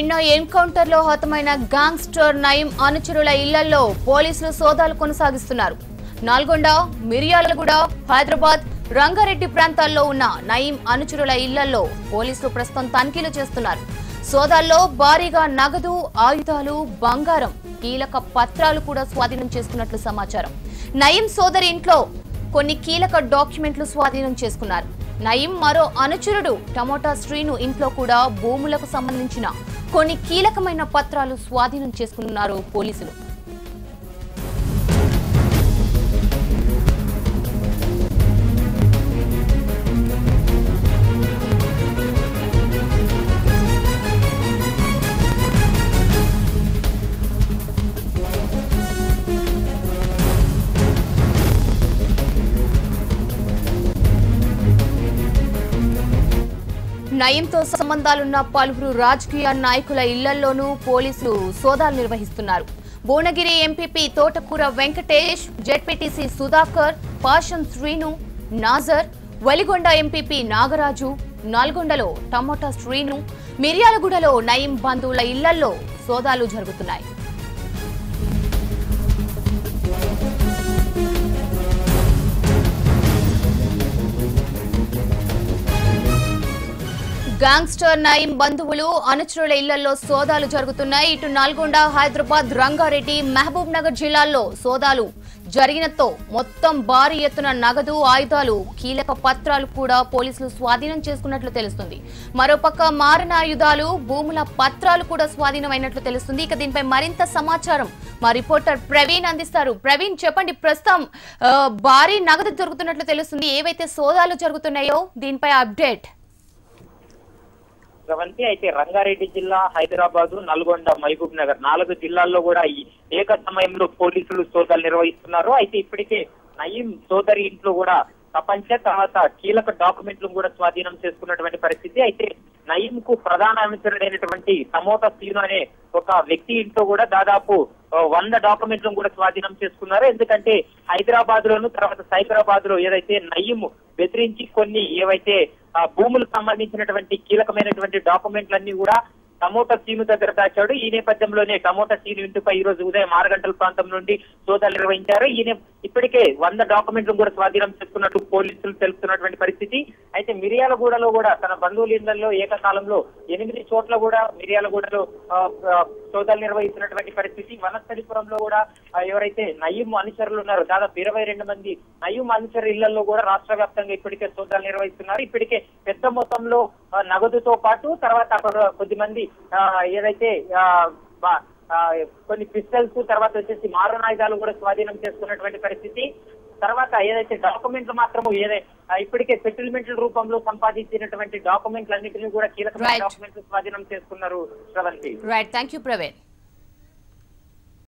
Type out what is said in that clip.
నిన్న ఎన్కౌంటర్ లో హతమైన గ్యాంగ్స్టర్ నయీం అనుచరుల ఇళ్లలో పోలీసులు సోదాలు కొనసాగిస్తున్నారు. నల్గొండ, మిర్యాలగూడ, హైదరాబాద్, రంగారెడ్డి ప్రాంతాల్లో ఉన్న నయీం అనుచరుల ఇళ్లలో పోలీసులు ప్రస్తుతం తనిఖీలు చేస్తున్నారు. సోదాల్లో భారీగా నగదు, ఆయుధాలు, బంగారం, కీలక పత్రాలు కూడా స్వాధీనం చేసుకున్నట్లు సమాచారం. నయీం సోదరి ఇంట్లో కొన్ని కీలక డాక్యుమెంట్లు స్వాధీనం చేసుకున్నారు. నయీం మరో అనుచరుడు టమోటా శ్రీను ఇంట్లో కూడా భూములకు సంబంధించిన కొన్ని కీలకమైన పత్రాలు స్వాధీనం చేసుకున్నారు పోలీసులు. నయీంతో సంబంధాలున్న పలువురు రాజకీయ నాయకుల ఇళ్లలోనూ పోలీసులు సోదాలు నిర్వహిస్తున్నారు. భువనగిరి ఎంపీపీ తోటకూర వెంకటేష్, జెడ్పీటీసీ సుధాకర్, పాషం శ్రీను, నాజర్, వెలిగొండ ఎంపీపీ నాగరాజు, నల్గొండలో టమోటా శ్రీను, మిర్యాలగూడలో నయీం బంధువుల ఇళ్లలో సోదాలు జరుగుతున్నాయి. గ్యాంగ్స్టర్ నయీం బంధువులు, అనుచరుల ఇళ్లలో సోదాలు జరుగుతున్నాయి. ఇటు నల్గొండ, హైదరాబాద్, రంగారెడ్డి, మహబూబ్ నగర్ జిల్లాల్లో సోదాలు జరిగినతో మొత్తం భారీ ఎత్తున నగదు, ఆయుధాలు, కీలక పత్రాలు కూడా పోలీసులు స్వాధీనం చేసుకున్నట్లు తెలుస్తుంది. మరోపక్క మారణాయుధాలు, భూముల పత్రాలు కూడా స్వాధీనమైనట్లు తెలుస్తుంది. ఇక దీనిపై మరింత సమాచారం మా రిపోర్టర్ ప్రవీణ్ అందిస్తారు. ప్రవీణ్, చెప్పండి, ప్రస్తుతం భారీ నగదు దొరుకుతున్నట్లు తెలుస్తుంది. ఏవైతే సోదాలు జరుగుతున్నాయో దీనిపై అప్డేట్. అయితే రంగారెడ్డి జిల్లా, హైదరాబాద్, నల్గొండ, మహబూబ్ నగర్ 4 జిల్లాల్లో కూడా ఈ ఏక సమయంలో పోలీసులు సోదాలు నిర్వహిస్తున్నారు. అయితే ఇప్పటికే నయీం సోదరి ఇంట్లో కూడా ప్రపంచ తర్వాత కీలక డాక్యుమెంట్లు కూడా స్వాధీనం చేసుకున్నటువంటి పరిస్థితి. అయితే నయీం కు ప్రధాన అనుచరుడైనటువంటి టమోటా శ్రీను అనే ఒక వ్యక్తి ఇంట్లో కూడా దాదాపు 100 డాక్యుమెంట్లను కూడా స్వాధీనం చేసుకున్నారు. ఎందుకంటే హైదరాబాద్ లోను తర్వాత సైబరాబాద్ లో ఏదైతే నయీం బెదిరించి కొన్ని ఏవైతే భూములకు సంబంధించినటువంటి కీలకమైనటువంటి డాక్యుమెంట్లన్నీ కూడా టమోటా శ్రీను దగ్గర దాచాడు. ఈ నేపథ్యంలోనే టమోటా శ్రీను ఇంటిపై ఈ రోజు ఉదయం 6 గంటల ప్రాంతం నుండి సోదాలు నిర్వహించారు. ఈయన ఇప్పటికే 100 డాక్యుమెంట్లు కూడా స్వాధీనం చేసుకున్నట్టు పోలీసులు తెలుపుతున్నటువంటి పరిస్థితి. అయితే మిర్యాలగూడలో కూడా తన బంధువుల ఇళ్లలో ఏకకాలంలో 8 చోట్ల కూడా మిర్యాలగూడలో సోదాలు నిర్వహిస్తున్నటువంటి పరిస్థితి. వనస్థలిపురంలో కూడా ఎవరైతే నయీం అనుచరులు ఉన్నారో దాదాపు 22 మంది నయీం అనుచరు ఇళ్లలో కూడా రాష్ట్ర వ్యాప్తంగా ఇప్పటికే సోదాలు నిర్వహిస్తున్నారు. ఇప్పటికే పెద్ద మొత్తంలో నగదుతో పాటు తర్వాత అక్కడ కొద్దిమంది ఏదైతే కొన్ని పిస్టల్స్ తర్వాత వచ్చేసి మారణాయుధాలు కూడా స్వాధీనం చేసుకున్నటువంటి పరిస్థితి. తర్వాత ఏదైతే డాక్యుమెంట్లు మాత్రము ఇప్పటికే సెటిల్మెంట్ల రూపంలో సంపాదించినటువంటి డాక్యుమెంట్లు అన్నింటినీ కూడా కీలకమైన డాక్యుమెంట్లు స్వాధీనం చేసుకున్నారు. శ్రవంతి. Right, thank you Praveen.